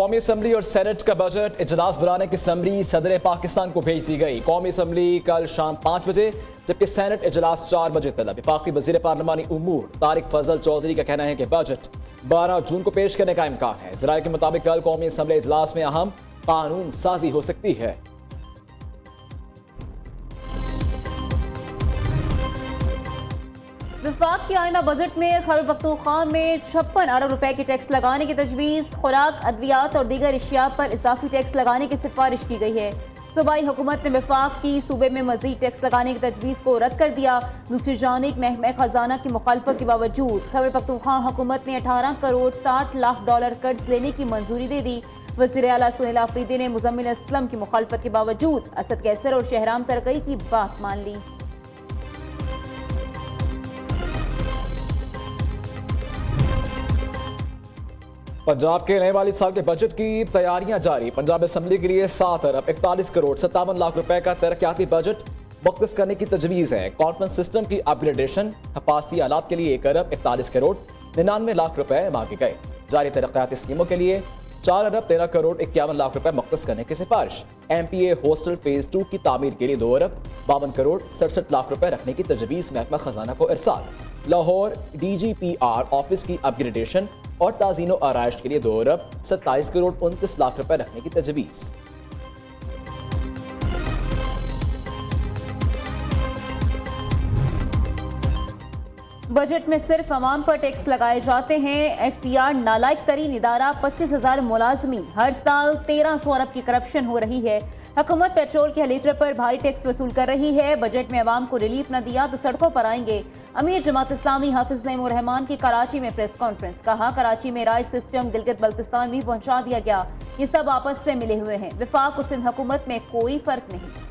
कौमी असम्बली और सेनेट का बजट इजलास बुलाने की समरी सदर पाकिस्तान को भेज दी गई। कौमी असम्बली कल शाम 5 बजे जबकि सेनेट इजलास 4 बजे तलब। वफाकी वजीर पार्लिमानी उमूर तारिक फजल चौधरी का कहना है कि बजट 12 जून को पेश करने का इम्कान है। जराये के मुताबिक कल कौमी असम्बली इजलास में अहम कानून साजी हो सकती है। विफाक के आइंदा बजट में खैबर पख्तूनख्वा में 56 अरब रुपए की टैक्स लगाने की तजवीज़। खुराक, अद्वियात और दीगर अशिया पर इजाफी टैक्स लगाने की सिफारिश की गई है। सूबाई हुकूमत ने विफाक की सूबे में मजीद टैक्स लगाने की तजवीज़ को रद्द कर दिया। दूसरी जानिब महकमा खजाना की मुखालफत के बावजूद खैबर पख्तूनख्वा हुकूमत ने 18 करोड़ 60 लाख डॉलर कर्ज लेने की मंजूरी दे दी। वज़ीर आला सुहेल आफरीदी ने मुज़म्मिल असलम की मुखालफत के बावजूद असद कैसर और शहराम तरकई की बात मान ली। पंजाब के नए वाली साल के बजट की तैयारियां जारी। पंजाब असम्बली के लिए 7 अरब 41 करोड़ 57 लाख रुपए का तरक्याती बजट मुख्तस करने की तजवीज़ है। कॉन्फ्रेंस सिस्टम की अपग्रेडेशन, हिफाजती आलात के लिए 1 अरब 41 करोड़ 99 लाख रुपए मांगे गए। जारी तरक्याती स्कीमों के लिए 4 अरब 13 करोड़ 51 लाख रुपए मुख्तस करने की सिफारिश। MPA हॉस्टल फेज 2 की तामीर के लिए 2 अरब 52 करोड़ 67 लाख रुपए रखने की तजवीज़ महकमा खजाना को इरसाल। लाहौर DGPR ऑफिस की अपग्रेडेशन और ताज़ीनो आराइश के लिए 2 अरब 27 करोड़ 29 लाख रुपए रखने की तजवीज़। बजट में सिर्फ अवाम पर टैक्स लगाए जाते हैं। FTR नालायक तरीन इदारा, 25,000 मुलाजमीन, हर साल 1300 अरब की करप्शन हो रही है। हुकूमत पेट्रोल के लीटर पर भारी टैक्स वसूल कर रही है। बजट में अवाम को रिलीफ न दिया तो सड़कों पर आएंगे। अमीर जमात इस्लामी हाफिज नईमुर रहमान की कराची में प्रेस कॉन्फ्रेंस। कहा, कराची में राइस सिस्टम गिलगित बल्तिस्तान भी पहुंचा दिया गया। ये सब आपस से मिले हुए हैं। विफाक और सिंध हुकूमत में कोई फर्क नहीं।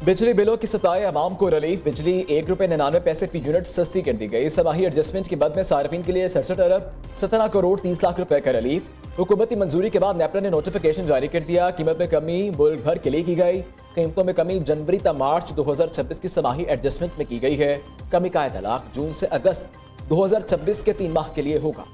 बिजली बिलों की सताए अवाम को रिलीफ। बिजली 1 रुपये 99 पैसे फी यूनिट सस्ती कर दी गई। समाही एडजस्टमेंट की बद में सार्फिन के लिए 67 अरब 17 करोड़ 30 लाख रुपए का रिलीफ। हुकूमती मंजूरी के बाद नेपरा ने नोटिफिकेशन जारी कर दिया। कीमत में कमी मुल्क भर के लिए की गई। कीमतों में कमी जनवरी तक मार्च 2026 की समाही एडजस्टमेंट में की गई है। कमी का इतलाक जून से अगस्त 2026 के 3 माह के लिए होगा।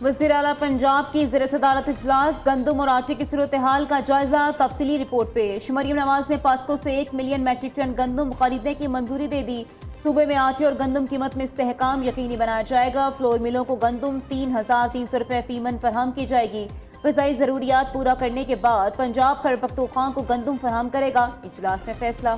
वज़ीर आला पंजाब की ज़ेर सदारत इजलास। गंदम और आटे की सूरत हाल का जायजा, तफसीली रिपोर्ट पेश। मरियम नवाज ने पास्को से 1 मिलियन मैट्रिक टन गंदम खरीदने की मंजूरी दे दी। सूबे में आटे और गंदम कीमत में इस्तेहकाम यकीनी बनाया जाएगा। फ्लोर मिलों को गंदम 3,300 रुपये फी मन फराहम की जाएगी। ग़िज़ाई ज़रूरियात पूरा करने के बाद पंजाब खैबर पख्तूनख्वा को गंदम फराहम करेगा। इजलास में फैसला।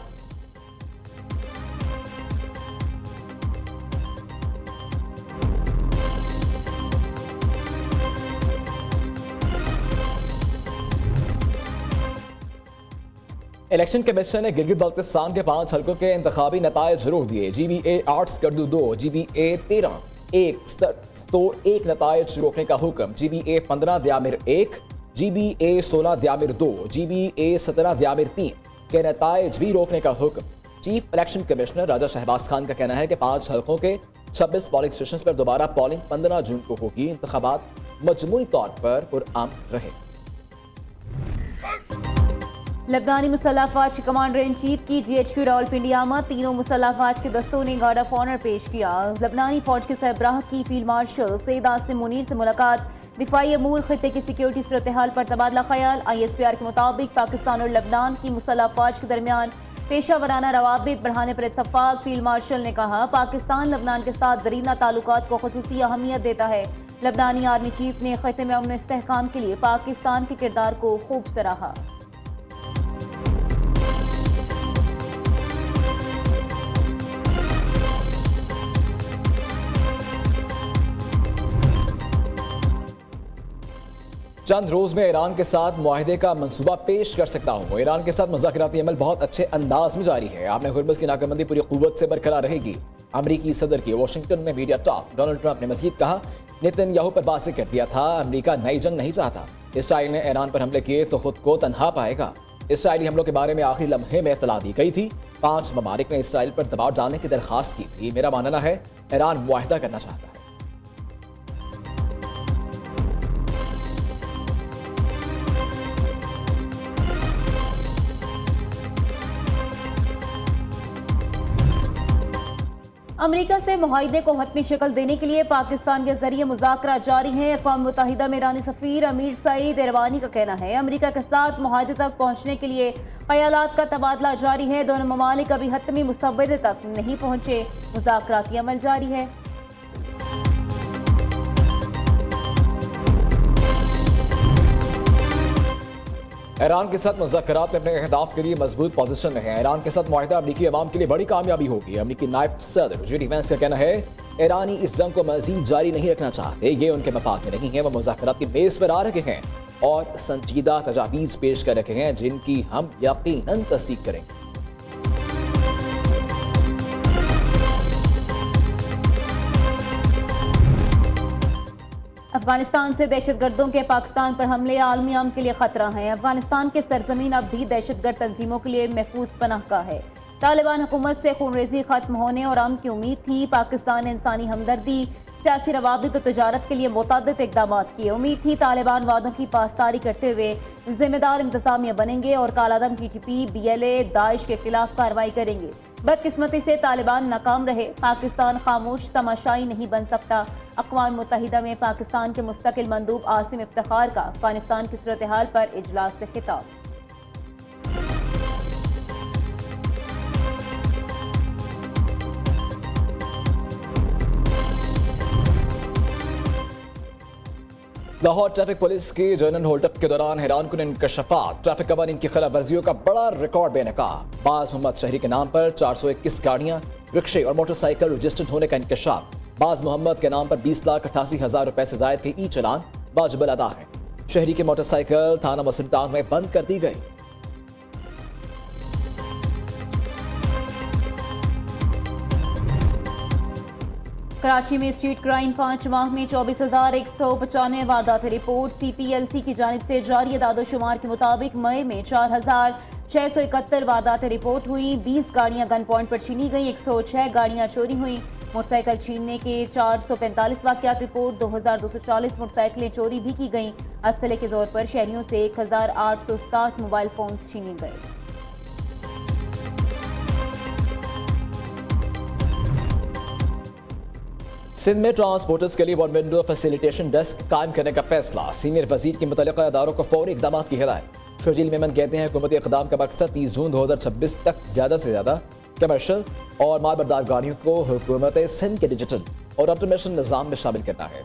इलेक्शन कमीशन ने गिलगित बल्तिस्तान के 5 हल्कों के इंतखाबी नतायज रोक दिए। GBA आर्ट्स गर्दू 2, GBA 13 1 नतायज रोकने का हुक्म। GBA 15 द्यामिर 1, GBA 16 द्यामिर 2, GBA 17 द्यामिर 3 के नतायज भी रोकने का हुक्म। चीफ इलेक्शन कमिश्नर राजा शहबाज खान का कहना है कि 5 हल्कों के 26 पोलिंग स्टेशन पर दोबारा पोलिंग 15 जून को होगी। इंतखाबात मजमूई तौर पर पुरअमन रहे। लबनानी मुसल्लह अफवाज के कमांडर इन चीफ की GHQ रावलपिंडी आमद। तीनों मुसल्लह अफवाज के दस्तों ने गार्ड ऑफ ऑनर पेश किया। लबनानी फौज के सरबराह की फील्ड मार्शल सैयद आसिम मुनीर से मुलाकात। दिफाई अमूर, खित्ते की सिक्योरिटी सूरत हाल पर तबादला ख्याल। ISPR के मुताबिक पाकिस्तान और लबनान की मुसल्लह अफवाज के दरमियान पेशा वराना रवाबित बढ़ाने पर इत्तफाक। फील्ड मार्शल ने कहा, पाकिस्तान लबनान के साथ दरीना ताल्लुकात को खुसूसी अहमियत देता है। लबनानी आर्मी चीफ ने खित्ते में अमन इस्तेहकाम के लिए पाकिस्तान के किरदार को खूब सराहा। चंद रोज में ईरान के साथ मुआहदे का मंसूबा पेश कर सकता हूँ। ईरान के साथ मुज़ाकराती अमल बहुत अच्छे अंदाज में जारी है। आपने हुर्मुज़ की नाकाबंदी पूरी कुव्वत से बरकरार रहेगी। अमरीकी सदर की वाशिंगटन में मीडिया टॉक। डोनाल्ड ट्रंप ने मजीद कहा, नेतन्याहू पर वाज़ेह कर दिया था, अमरीका नई जंग नहीं चाहता। इसराइल ने ईरान पर हमले किए तो खुद को तनहा पाएगा। इसराइली हमलों के बारे में आखिरी लम्हे में इत्तला दी गई थी। 5 ममालिक ने इसराइल पर दबाव डालने की दरख्वास्त की थी। मेरा मानना है ईरान मुआहदा करना चाहता है। अमेरिका से मुआहदे को हतमी शक्ल देने के लिए पाकिस्तान के जरिए मुज़ाकरा जारी है। अक़वाम मुत्तहिदा में ईरानी सफ़ीर अमीर सईद इरवानी का कहना है अमेरिका के साथ मुआहदे तक पहुंचने के लिए ख्यालात का तबादला जारी है। दोनों ममालिक अभी हतमी मुसव्वदे तक नहीं पहुंचे, मुज़ाकराती अमल जारी है। ईरान के साथ मुज़ाकरात में अपने अहदाफ के लिए मजबूत पोजीशन में है। ईरान के साथ मुआहदा अमरीकी अवाम के लिए बड़ी कामयाबी होगी। अमरीकी नायब सदर जेडी वैंस का कहना है ईरानी इस जंग को मजीद जारी नहीं रखना चाहते, ये उनके मफाद में नहीं है। वह मुज़ाकरात की मेज पर आ रहे हैं और संजीदा तजावीज़ पेश कर रहे हैं जिनकी हम यकीनन तस्दीक करेंगे। अफगानिस्तान से दहशतगर्दों के पाकिस्तान पर हमले आलमी अमन के लिए खतरा है। अफगानिस्तान के सरजमीन अब भी दहशतगर्द तंजीमों के लिए महफूज पनाह का है। तालिबान हुकूमत से खूनरेजी खत्म होने और अमन की उम्मीद थी। पाकिस्तान ने इंसानी हमदर्दी, सियासी रवाबित और तजारत के लिए मुतअद्दिद इक़दाम किए। उम्मीद थी तालिबान वादों की पासदारी करते हुए जिम्मेदार इंतजामिया बनेंगे और कालादम TTP, BLA, दाइश के खिलाफ कार्रवाई करेंगे। बदकिस्मती से तालिबान नाकाम रहे। पाकिस्तान खामोश तमाशाई नहीं बन सकता। अक़वाम मुत्तहिदा में पाकिस्तान के मुस्तकिल मंदूब आसिम इफ्तिखार का अफगानिस्तान की सूरत हाल पर इजलास से खिताब। लाहौर ट्रैफिक पुलिस की जनरल होल्डअप के दौरान हैरानकुन इंकशाफात, ट्रैफिक कवानीन की खिलाफ वर्जियों का बड़ा रिकॉर्ड बेनकाब। बाज मोहम्मद शहरी के नाम पर 421 गाड़ियां, रिक्शे और मोटरसाइकिल रजिस्टर्ड होने का इंकशाफ। बाज मोहम्मद के नाम पर 20,88,000 रुपए से जायद के चालान वाजिब अदा है। शहरी की मोटरसाइकिल थाना मुल्तान में बंद कर दी गई। कराची में स्ट्रीट क्राइम 5 माह में 24,195 वारदात रिपोर्ट। CPLC की जानिब से जारी दादोशुमार के मुताबिक मई में 4,671 वारदात रिपोर्ट हुई। 20 गाड़ियां गन पॉइंट पर छीनी गई, 106 गाड़ियां चोरी हुई। मोटरसाइकिल छीनने के 445 वाकयात रिपोर्ट। 2,240 मोटरसाइकिलें चोरी भी की गईं। असले के तौर पर शहरियों से 1,860 मोबाइल फोन छीने गए। सिंध में ट्रांसपोर्टर्स के लिए वन विंडो फैसिलिटेशन डेस्क कायम करने का फैसला। सीनियर वजीर की मुतल्लिका इदारों को फौरी इक़दाम की हिदायत। शजील मेमन कहते हैं हुकूमती इक़दाम का मकसद 30 जून 2026 तक ज़्यादा से ज़्यादा कमर्शियल और मालबरदार गाड़ियों को हुकूमत सिंध के डिजिटल और ऑटोमेशन निज़ाम में शामिल करना है।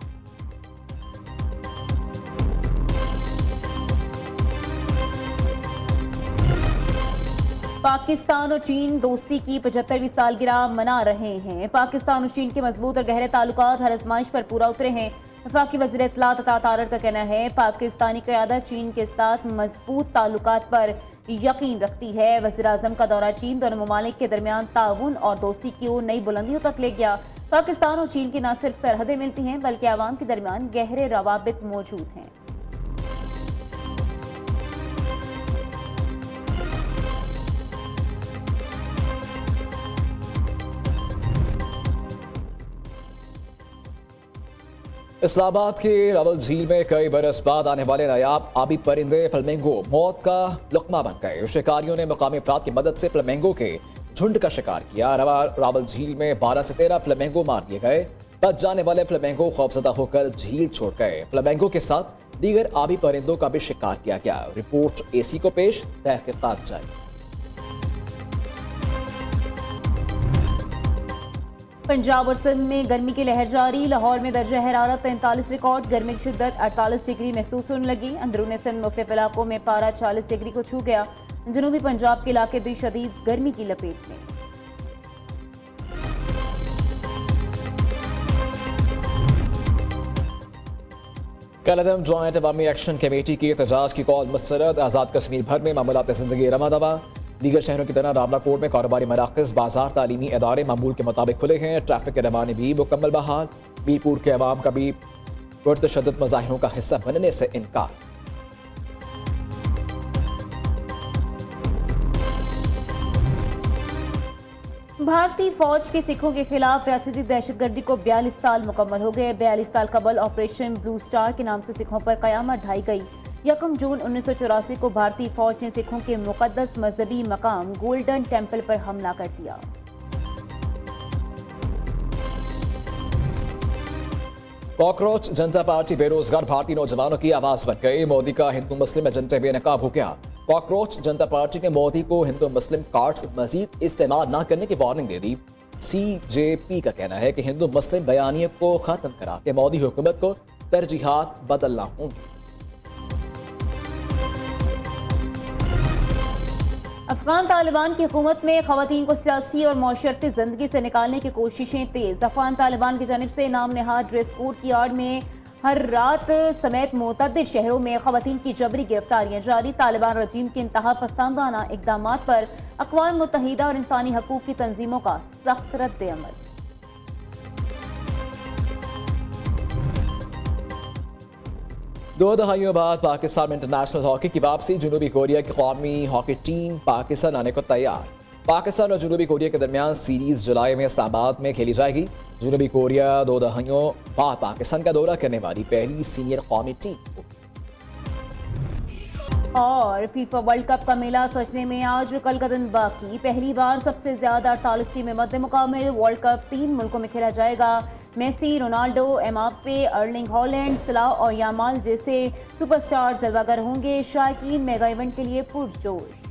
पाकिस्तान और चीन दोस्ती की 75वीं सालगिरह मना रहे हैं। पाकिस्तान और चीन के मजबूत और गहरे ताल्लुकात हर आजमाइश पर पूरा उतरे हैं। वफाकी वज़ीर इत्तलात अता तारड़ का कहना है पाकिस्तानी क़यादत चीन के साथ मजबूत ताल्लुकात पर यकीन रखती है। वज़ीर आज़म का दौरा चीन दोनों ममालिक के दरमियान ताउन और दोस्ती की ओर नई बुलंदियों तक ले गया। पाकिस्तान और चीन की न सिर्फ सरहदें मिलती हैं बल्कि आवाम के दरमियान गहरे रवाबित मौजूद हैं। इस्लामाबाद के रावल झील में कई बरस बाद आने वाले नायाब आबी परिंदे फ्लेमिंगो मौत का लुकमा बन गए। शिकारियों ने मकामी अफराद की मदद से फ्लेमिंगो के झुंड का शिकार किया। रावल झील में 12 से 13 फ्लेमिंगो मार दिए गए। बच जाने वाले फ्लेमिंगो खौफजदा होकर झील छोड़ गए। फ्लेमिंगो के साथ दीगर आबी परिंदों का भी शिकार किया गया। रिपोर्ट AC को पेश, तहकीकात जारी। पंजाब और सिंध में गर्मी की लहर जारी। लाहौर में दर्जा हरारत 43 रिकॉर्ड, गर्मी की शिद्दत 48 डिग्री महसूस होने लगी। अंदरूनी सिंध मुख्तलिफ इलाकों में पारा 40 डिग्री को छू गया। जनूबी पंजाब के इलाके भी शदीद गर्मी की लपेट में। कलअदम जॉइंट अवामी एक्शन कमेटी की एहतजाज की कॉल मुस्तरद। आज़ाद कश्मीर भर में मामूलात ज़िंदगी रमा दवा। दीगर शहरों की तरह रावलाकोट में कारोबारी मराकज़, बाजार, तालीमी इदारे मामूल के मुताबिक खुले हैं। ट्रैफिक के रवानी भी मुकम्मल बहाल। मीरपुर के अवाम का भी पुरतशद्दुद मुजाहिरों का हिस्सा बनने से इनकार। भारतीय फौज के सिखों के खिलाफ रियासती दहशतगर्दी को 42 साल मुकम्मल हो गए। 42 साल कबल ऑपरेशन ब्लू स्टार के नाम से सिखों पर कयामत ढाई गई। 1 जून 1984 को भारतीय फौज ने सिखों के मुकद्दस मजहबी मकाम गोल्डन टेम्पल पर हमला कर दिया। कॉकरोच जनता पार्टी बेरोजगार भारतीय नौजवानों की आवाज बन गई। मोदी का हिंदू मुस्लिम एजेंडे बेनकाब हो गया। कॉकरोच जनता पार्टी ने मोदी को हिंदू मुस्लिम कार्ड्स मजीद इस्तेमाल न करने की वार्निंग दे दी। सीजेपी का कहना है कि हिंदू मुस्लिम बयानिए को खत्म करा के मोदी हुकूमत को तरजीहात बदलना होंगी। अफगान तालिबान की हुकूमत में खवातीन को सियासी और माशरती जिंदगी से निकालने की कोशिशें तेज। अफगान तालिबान की जानिब से नाम नहाद ड्रेस कोड की आड़ में हर रात समेत मुतअद्दिद शहरों में खवातीन की जबरी गिरफ्तारियां जारी। तालिबान रजीम के इंतहा पसंदाना इकदाम पर अक़वाम मुत्तहिदा और इंसानी हकूक़ की तंजीमों का सख्त रद्द अमल। दो दहाइयों बाद पाकिस्तान में इंटरनेशनल हॉकी की वापसी। जनूबी कोरिया की कौमी हॉकी टीम पाकिस्तान आने को तैयार। पाकिस्तान और जनूबी कोरिया के दरमियान सीरीज जुलाई में इस्लामाबाद में खेली जाएगी। जनूबी कोरिया दो दहाइयों बाद पाकिस्तान का दौरा करने वाली पहली सीनियर कौमी टीम होगी। और फीफा वर्ल्ड कप का मेला सजने में आज कल का दिन बाकी। पहली बार सबसे ज्यादा 48 टीमें मध्य मुकाबले। वर्ल्ड कप 3 मुल्कों में खेला जाएगा। Messi, Ronaldo, Mbappe, Erling Haaland, Salah और यामाल जैसे सुपरस्टार जलवागर होंगे। शायकीन मेगा इवेंट के लिए पुरजोश।